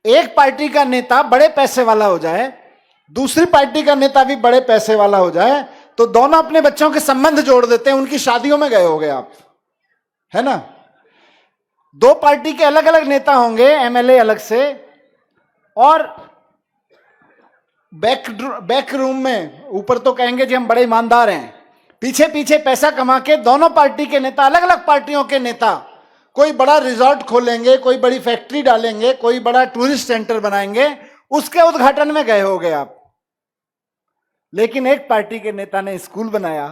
एक पार्टी का नेता बड़े पैसे वाला हो जाए, दूसरी पार्टी का नेता भी बड़े पैसे वाला हो जाए, तो दोनों अपने बच्चों के संबंध जोड़ देते हैं, उनकी शादियों में गए होगे आप, है ना। दो पार्टी के अलग अलग नेता होंगे, एमएलए अलग से, और बैक रूम में ऊपर तो कहेंगे जी हम बड़े ईमानदार हैं, पीछे पीछे पैसा कमा के दोनों पार्टी के नेता, अलग अलग पार्टियों के नेता, कोई बड़ा रिजॉर्ट खोलेंगे, कोई बड़ी फैक्ट्री डालेंगे, कोई बड़ा टूरिस्ट सेंटर बनाएंगे, उसके उद्घाटन में गए होगे आप। लेकिन एक पार्टी के नेता ने स्कूल बनाया,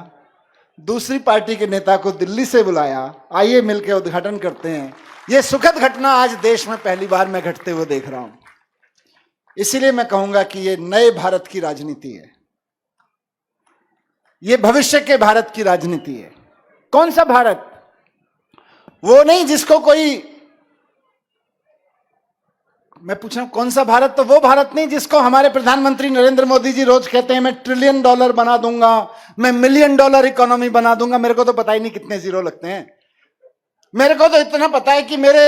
दूसरी पार्टी के नेता को दिल्ली से बुलाया, आइए मिलकर उद्घाटन करते हैं। यह सुखद घटना आज देश में पहली बार मैं घटते हुए देख रहा हूं। इसीलिए मैं कहूंगा कि यह नए भारत की राजनीति है, यह भविष्य के भारत की राजनीति है। कौन सा भारत? वो नहीं जिसको कोई, मैं पूछ रहा हूं कौन सा भारत, तो वो भारत नहीं जिसको हमारे प्रधानमंत्री नरेंद्र मोदी जी रोज कहते हैं मैं $1 ट्रिलियन बना दूंगा, मैं $1 मिलियन इकोनॉमी बना दूंगा। मेरे को तो पता ही नहीं कितने जीरो लगते हैं, मेरे को तो इतना पता है कि मेरे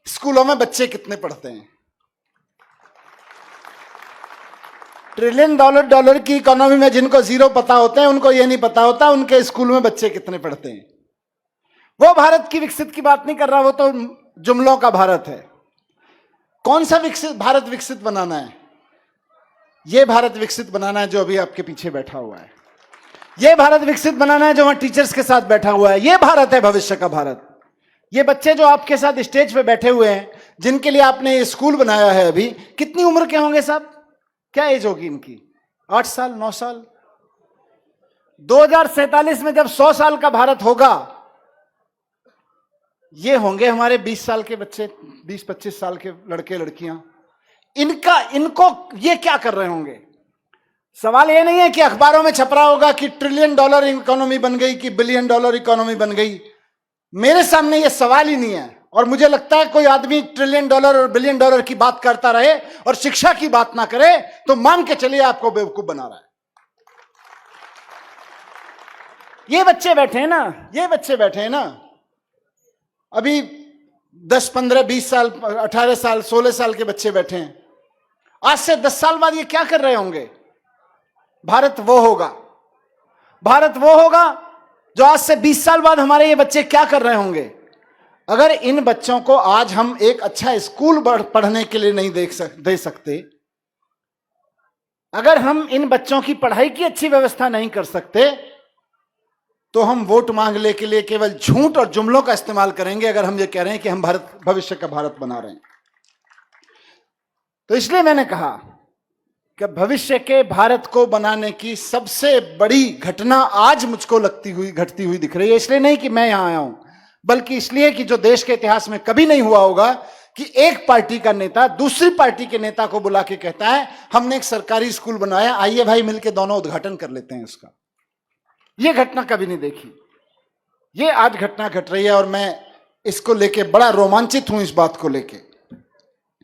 स्कूलों में बच्चे कितने पढ़ते हैं। $1 ट्रिलियन की इकोनॉमी में जिनको जीरो पता होते हैं, उनको यह नहीं पता होता उनके स्कूल में बच्चे कितने पढ़ते हैं। वो भारत की विकसित की बात नहीं कर रहा, वो तो जुमलों का भारत है। कौन सा भारत विकसित बनाना है? यह भारत विकसित बनाना है जो अभी आपके पीछे बैठा हुआ है, यह भारत विकसित बनाना है जो वहां टीचर्स के साथ बैठा हुआ है। यह भारत है भविष्य का भारत। ये बच्चे जो आपके साथ स्टेज पे बैठे हुए हैं, जिनके लिए आपने ये स्कूल बनाया है, अभी कितनी उम्र के होंगे साहब? क्या एज होगी इनकी? 8 साल, 9 साल। 2047 में जब 100 साल का भारत होगा, ये होंगे हमारे 20 साल के बच्चे, 20-25 साल के लड़के लड़कियां। इनको ये क्या कर रहे होंगे? सवाल ये नहीं है कि अखबारों में छप रहा होगा कि $1 ट्रिलियन इकोनॉमी बन गई, कि $1 बिलियन इकोनॉमी बन गई। मेरे सामने ये सवाल ही नहीं है। और मुझे लगता है कोई आदमी $1 ट्रिलियन और $1 बिलियन की बात करता रहे और शिक्षा की बात ना करे, तो मान के चलिए आपको बेवकूफ बना रहा है। ये बच्चे बैठे हैं ना, ये बच्चे बैठे हैं ना, अभी 10, 15, 20 साल, 18 साल, 16 साल के बच्चे बैठे हैं। आज से 10 साल बाद ये क्या कर रहे होंगे? भारत वो होगा, भारत वो होगा जो आज से 20 साल बाद हमारे ये बच्चे क्या कर रहे होंगे। अगर इन बच्चों को आज हम एक अच्छा स्कूल पढ़ने के लिए नहीं दे सकते, अगर हम इन बच्चों की पढ़ाई की अच्छी व्यवस्था नहीं कर सकते, तो हम वोट मांगने के लिए केवल झूठ और जुमलों का इस्तेमाल करेंगे। अगर हम ये कह रहे हैं कि हम भारत भविष्य का भारत बना रहे हैं, तो इसलिए मैंने कहा कि भविष्य के भारत को बनाने की सबसे बड़ी घटना आज मुझको घटती हुई दिख रही है। इसलिए नहीं कि मैं यहां आया हूं, बल्कि इसलिए कि जो देश के इतिहास में कभी नहीं हुआ होगा कि एक पार्टी का नेता दूसरी पार्टी के नेता को बुला के कहता है हमने एक सरकारी स्कूल बनाया, आइए भाई मिलकर दोनों उद्घाटन कर लेते हैं उसका। यह घटना कभी नहीं देखी, यह आज घटना घट रही है और मैं इसको लेके बड़ा रोमांचित हूं, इस बात को लेके।